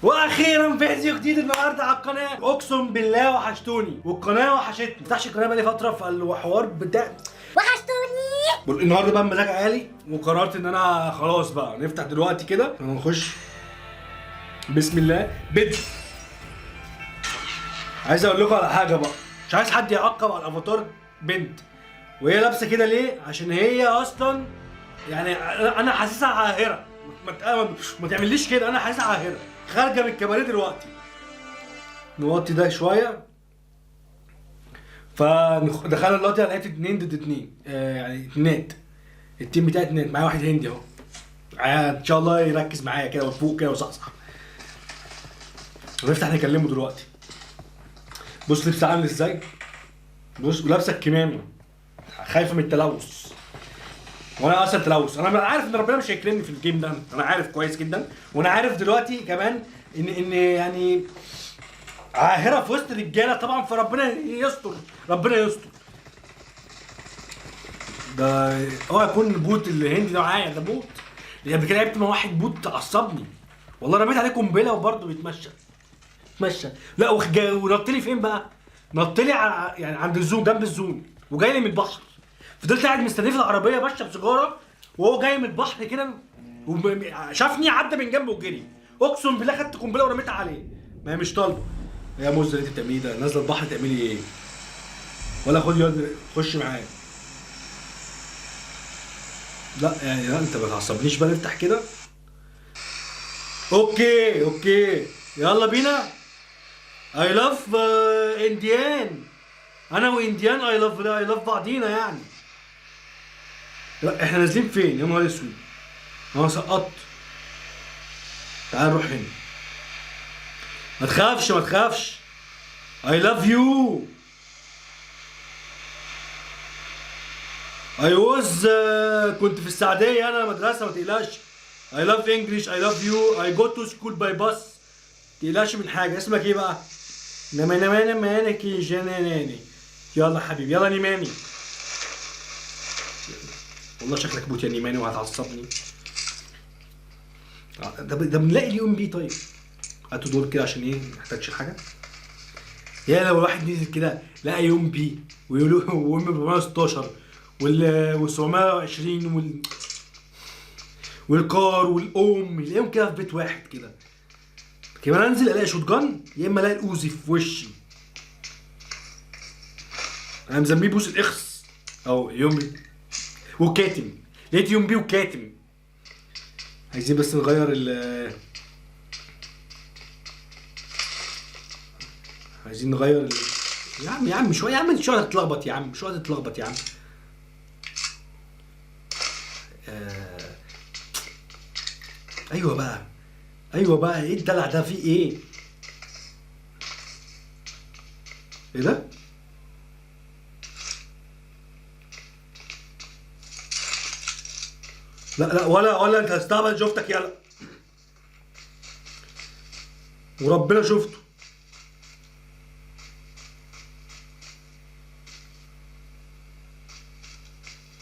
واخيرا فيديو جديد النهارده على القناه. اقسم بالله وحشتوني والقناه وحشتني. ما فتحش القناه بقالي فتره، فالحوار بتاع وحشتوني. النهارده بقى مزاج عالي وقررت ان انا خلاص بقى نفتح دلوقتي كده ونخش. بسم الله بدء. عايز اقول لكم على حاجه بقى، مش عايز حد يعقب على الافاتار بنت وهي لابسه كده ليه؟ عشان هي اصلا يعني انا حاسسها عاهره. ما تعمليش كده، انا حاسسها عاهره خارجه من الكباريه دلوقتي. نوطي ده شويه. فدخلنا دلوقتي على حته 2 ضد 2، يعني اتنينات. التيم بتاعي اتنينات، معايا واحد هندي اهو. ان شاء الله يركز معايا كده ويفوق كده وصحصح. هنفتح نكلمه دلوقتي. بص لبسها عامل ازاي؟ بص ولابسه الكمامه، خايفه من التلوث. وانا اصلا تلوث، انا عارف ان ربنا مش هيكرمني في الجيم ده، انا عارف كويس جدا. وانا عارف دلوقتي كمان ان يعني عاهره في وسط الرجاله طبعا، فربنا يستر، ربنا يستر. ده هو يكون بوت الهندي ده معايا، ده بوت. قبل كده لعبت مع واحد بوت عصبني والله، رميت عليه قنبله وبرضه بيتمشى. لا ونط لي فين بقى؟ نط لي يعني عند الزون، جنب الزون، وجاي لي من البحر. فضلت قاعد مستنيه في العربيه بشرب سيجاره وهو جاي من البحر كده، شافني عدى من جنبه وجري. اقسم بالله خدت قنبله ورميتها عليه. ما هي مش طالبه. يا موزه اللي انت بتعمليه ده، نازله البحر تعملي ايه؟ ولا خد يد خش معايا. لا يعني لا، انت ما تعصبنيش بقى، نفتح كده. اوكي يلا بينا. اي لاف انديان. انا وانديان اي لاف بعضينا يعني. لا احنا نازلين فين يا نهار اسود؟ انا سقطت. تعال نروح هنا. ما تخافش. I love you. I was كنت في السعودية أنا مدرسة، ما تقلقش. I love English, I love you, I go to school by bus. ما تقلقش من حاجة. اسمك إيه بقى؟ نمانكي جناناني. يلا حبيبي يلا نيماني. والله شكلك بوت يا نيماني وهتعصبني. ده بنلاقي اليوم بيه. طيب هاتوا دول كده عشان ايه؟ محتاجش حاجة. يا لو الواحد نزل كده لقى يوم بي ويقولوا وام 416 وال 720 والكار والام، يلاقيهم كده في بيت واحد كده. كمان انزل الاقي شوت جان، يا اما الاقي الاوزي في وشي. انا مسميه بوس الاخس او يوم بي وكاتم. لقيت يوم بي وكاتم. عايزين بس نغير عايزين نغير يا عم شويه يا عم، مش هتتلخبط تتلخبط يا عم، مش هتتلخبط يا عم. ايوه بقى ايه الدلع ده؟ فيه ايه؟ ايه ده؟ لا ولا انت هتستعبط. شفتك يلا وربنا شفته.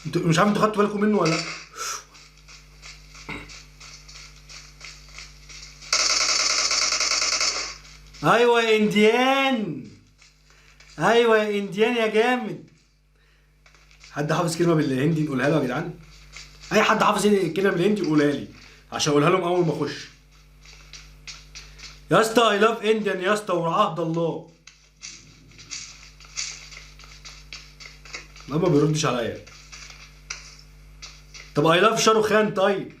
انتوا مش عارف انتوا خدتوا بالكم منه ولا لا؟ ايوه يا انديان، ايوه يا انديان يا جامد. حد حافظ كلمه بالهندي نقولها له يا جدعان؟ اي حد حافظ كلمه بالهندي يقولها لي عشان اقولها لهم اول ما اخش. يا اسطى اي لاف انديان يا اسطى وعهد الله. ما بيردش عليا. طب اي لاف شاروخ خان. طيب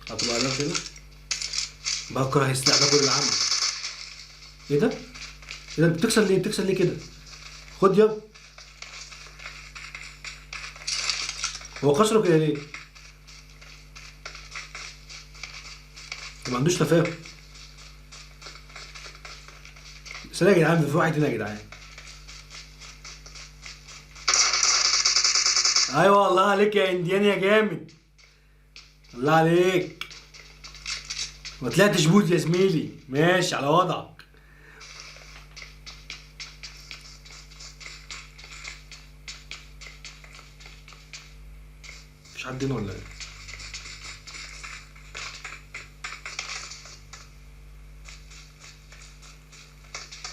هتبقى اي لاف كده. بكره السلاح ده كل العمل. ايه ده؟ ايه ده؟ بتكسر ليه كده؟ خد يا. هو كسره كده ليه؟ ما عندوش تفاهم. بس يا جدعان في واحد هنا يا جدعان. ايوه الله عليك يا انديان يا جامد. الله عليك. ما طلعتش بوت يا زميلي، ماشي على وضعك. مفيش حد هنا ولا ايه؟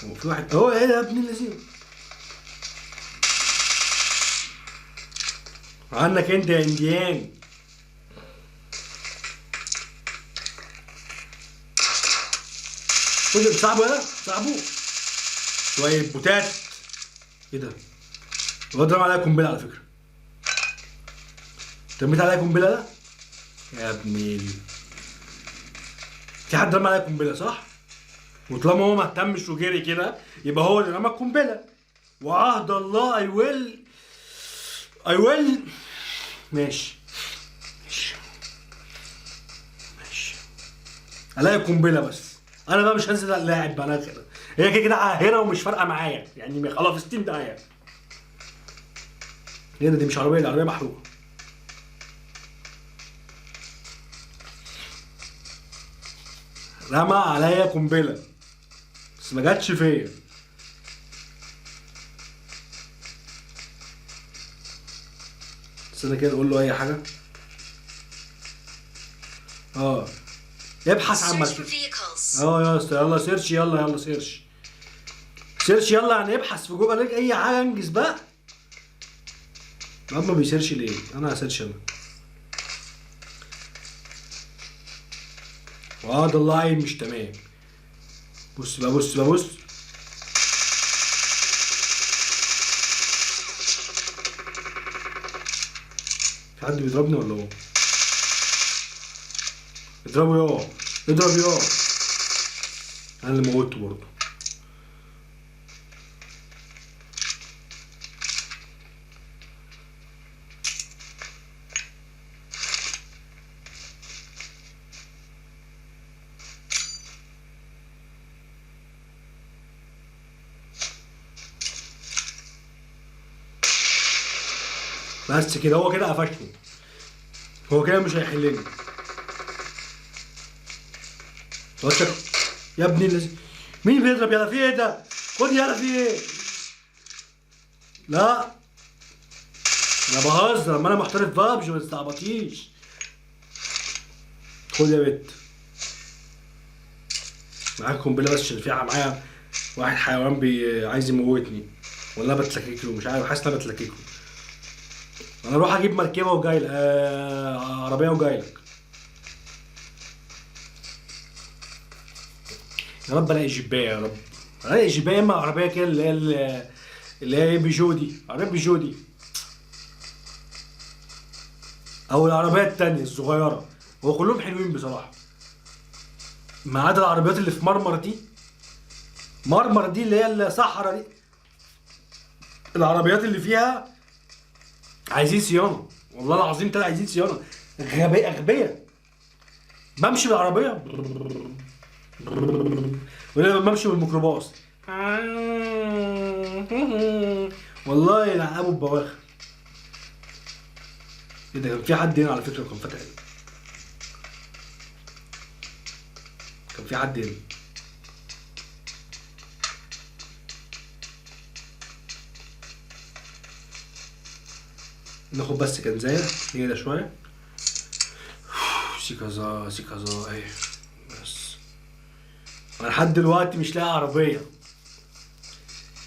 وفي واحد اهو. ايه ده يا ابن اللذين؟ عنك انت يا انديان. خد صاحبه ده، صاحبه شوية بوتات. ايه ده؟ الواد رمى عليا قنبلة على فكرة. رميت عليا قنبلة ده؟ يا ابني في حد رمى عليا قنبلة صح؟ وطالما هو ما اهتمش وجري كده يبقى هو اللي رمى القنبلة. وعهد الله اي ويل. ماشي الاقي قنبلة بس. انا بقى مش هنزل لاعب بقى، انا كده هي كده كده عاهرة ومش فارقة معايا يعني، خلاص في ستيم داهية. ايه ده؟ دي مش عربية، دي عربية محروقة. رمى عليا قنبلة بس ما جاتش فيا. استنى كده نقول له اي حاجة. ابحث عن مكان. يا اسطى يلا سيرش، يلا سيرش يلا يعني ابحث في جوجل اي حاجة انجز بقى. ما بيسيرش ليه؟ انا هسيرش انا. وعد الله عين مش تمام. بص بقى في حد بيضربني ولا هو؟ اضربه يا انا اللي موته برضه. بس كده هو كده قفشني، هو كده مش هيحلني. يا ابني مين بيضرب؟ يلا في ايه ده؟ خد يلا في ايه؟ لا انا بهزر، اما انا محترف بابجي ما تستعبطيش. خد يا بت معاك قنبله بس عشان في معايا واحد حيوان عايز يموتني، ولا بتلكك له مش عارف، حاسس ان انا بتلكك له. انا اروح اجيب مركبه وجاي عربيه وجاي لك. يا رب الاقي جيبايه، يا رب الاقي جيبايه، اما عربيه كده اللي هي بيجو دي، عربيه بيجو دي، او العربيه التانية الصغيره. هو كلهم حلوين بصراحه ما عدا العربيات اللي في مرمر دي. مرمر دي اللي هي الصحراء دي، العربيات اللي فيها عايزين صيانه، والله العظيم تلاتة عايزين صيانه. اغبياء. بمشي بالعربيه ولا بمشي بالميكروباص والله يلعبوا ببواخر. ايه ده؟ كان في حد هنا على فكره كان فاتح، كان في حد هنا. ناخد بس كنزايه نهدى شويه. سيكازا اهي. بس انا لحد دلوقتي مش لاقي عربيه.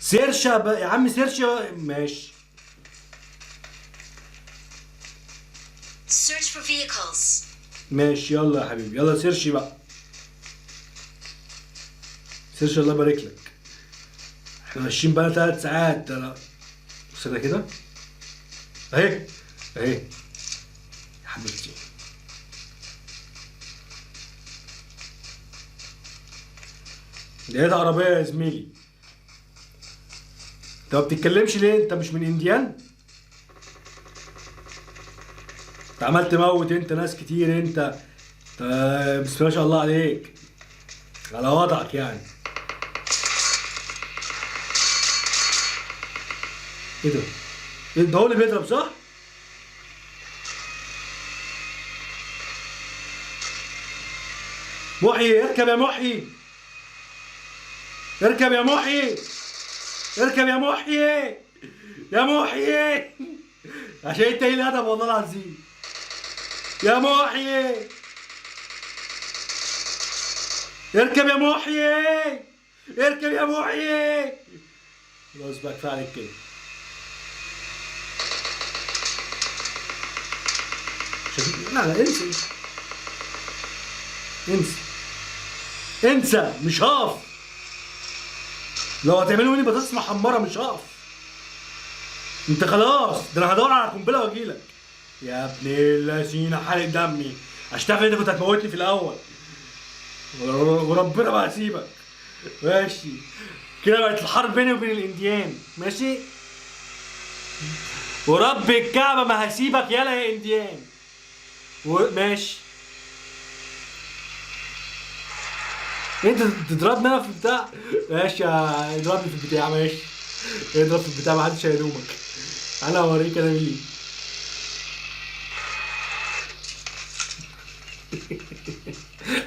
سيرش يا عم سيرش. ماشي. Search for vehicles. ماشي يلا يا حبيبي، يلا سيرش بقى. سيرش الله يبارك لك. احنا ماشيين بقى 3 ساعات. استنى كده اهي يا حبيبتي. لقيت عربية يا زميلي. انت ما بتتكلمش ليه؟ انت مش من انديان؟ انت عمال تموت انت ناس كتير انت بسم الله ما شاء الله عليك على وضعك يعني. ايه ده؟ ايه ده؟ هو اللي بيضرب صح؟ محيي اركب يا محيي، اركب يا محيي، اركب يا محيي، يا محيي عشان انت ايه الهدف والله العظيم. يا محيي اركب يا محيي. اركب يا محيي. خلاص بقى كفايه عليك كده. لا لا انسى انسى انسى، مش هقف. لو هتعملوا مني بطاطس محمره مش هقف. انت خلاص، ده انا هدور على قنبله واجيلك. يا ابن اللذينه حرق دمي. اشتغل انت كنت هتموتني في الاول وربنا ما هسيبك. ماشي كده بقت الحرب بيني وبين الانديان. ماشي ورب الكعبه ما هسيبك يلا يا انديان. ماشي انت تضربني انا في البتاع. ماشي اضربني في البتاع. ماشي اضرب في البتاع محدش هيلومك. انا هوريك انا مين.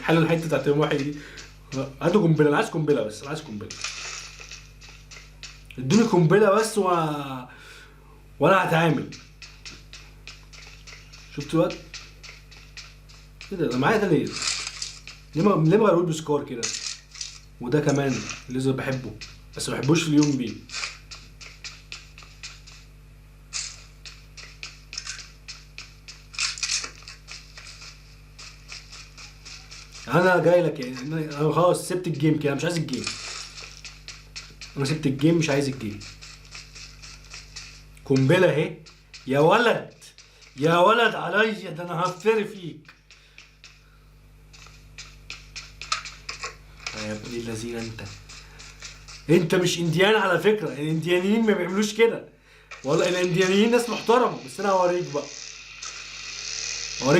حلو الحته بتاعت يوم واحد دي. هاتوا قنبله، انا عايز قنبله بس، انا عايز قنبله. ادوني قنبله بس وانا هتعامل. شفت الواد؟ ايه ده؟ انا معايا ده ليه؟ ليه ما غيروش بسكور كده؟ وده كمان الليزر بحبه بس ما بحبوش في اليوم بيه. انا جاي لك يعني. انا خلاص سبت الجيم كده، مش عايز الجيم. انا سبت الجيم مش عايز الجيم. قنبله اهي. يا ولد يا ولد عليا، ده انا هفتري فيك يا ابن الذين. انت مش انديان على فكره، الانديانيين ما بيعملوش كده والله. الانديانيين ناس محترمه. بس انا هوريك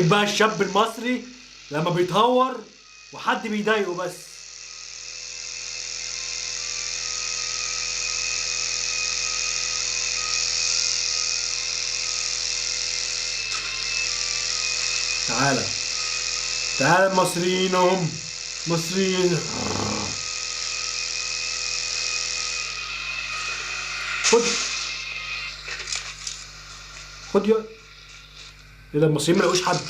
بقى الشاب المصري لما بيتهور وحد بيضايقه بس. تعالى تعالى المصريين هم مصريين. خد خد يا ايه ده؟ المصريين ما لقوش حد.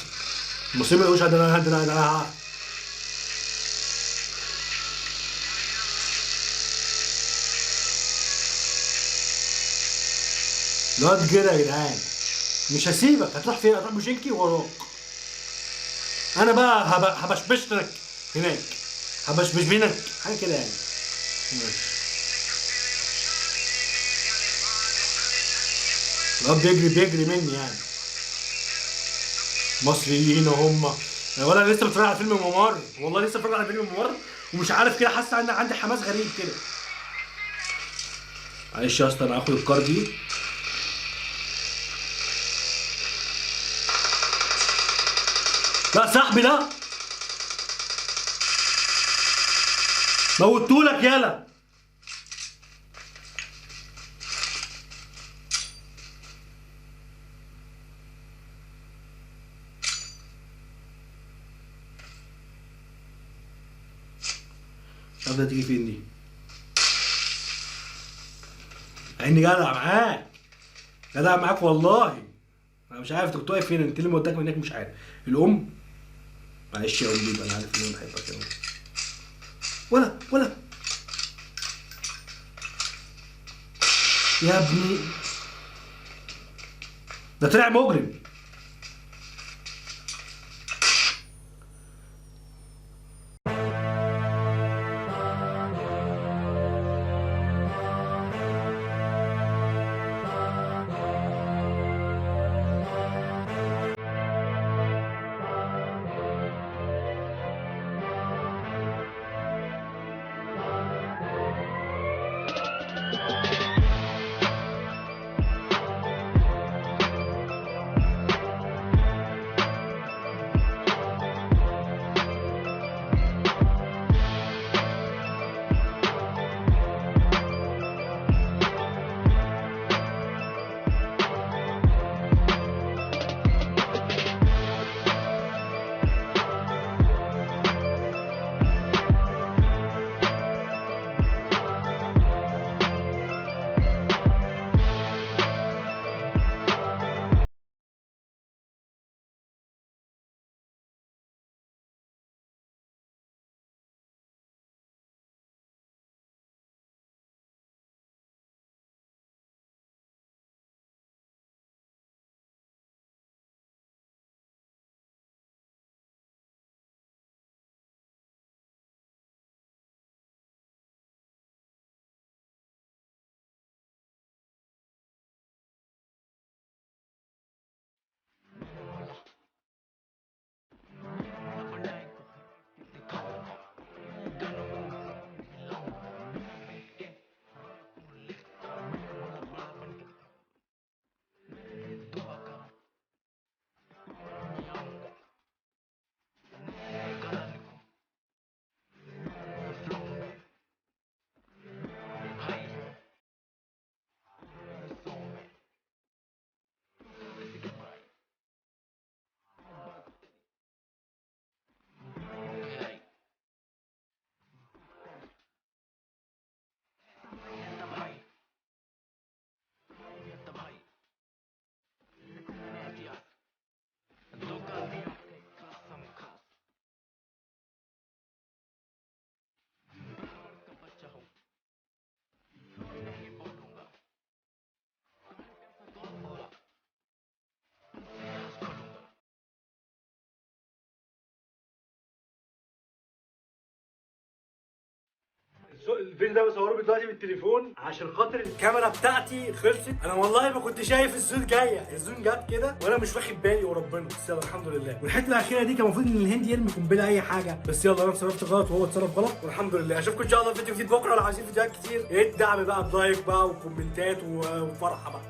المصريين ما لقوش حد. انا الواد كده يا جدعان. مش هسيبك. هتروح فين؟ هتروح بوشينكي وراك. انا بقى هبشبش لك هناك. هبشبش بينك حاجه كده يعني. ماشي. الواد بيجري مني يعني. مصريين هم. ولا لسه بتفرج على فيلم ممر. والله لسه بتفرج على فيلم ممر ومش عارف كده، حاسس ان عندي حماس غريب كده. معلش يا اسطى انا هاخد الكار دي. لا صاحبي لا. موتهولك يالا. مش عارف ده تيجي فين دي. عيني جدع معاك. جدع معاك والله. انا مش عارف انت كنت واقف فين. انت اللي موداك من هناك مش عارف. الام. معلش يا ام بيبقى انا عارف ان انا بحبك يا ام. ولا يا ابني ده طلع مجرم. الفيديو ده بصوره دلوقتي بالتليفون عشان خاطر الكاميرا بتاعتي خلصت. انا والله ما كنت شايف الزون جايه، الزون جت كده وانا مش واخد بالي وربنا، بس يلا الحمد لله. والحته الاخيره دي كان المفروض ان الهندي يرمي قنبله اي حاجه، بس يلا انا اتصرفت غلط وهو اتصرف غلط والحمد لله. اشوفكم ان شاء الله في فيديو جديد بكره. لو عايزين فيديوهات كتير الدعم بقى بلايك بقى وكومنتات وفرحه بقى.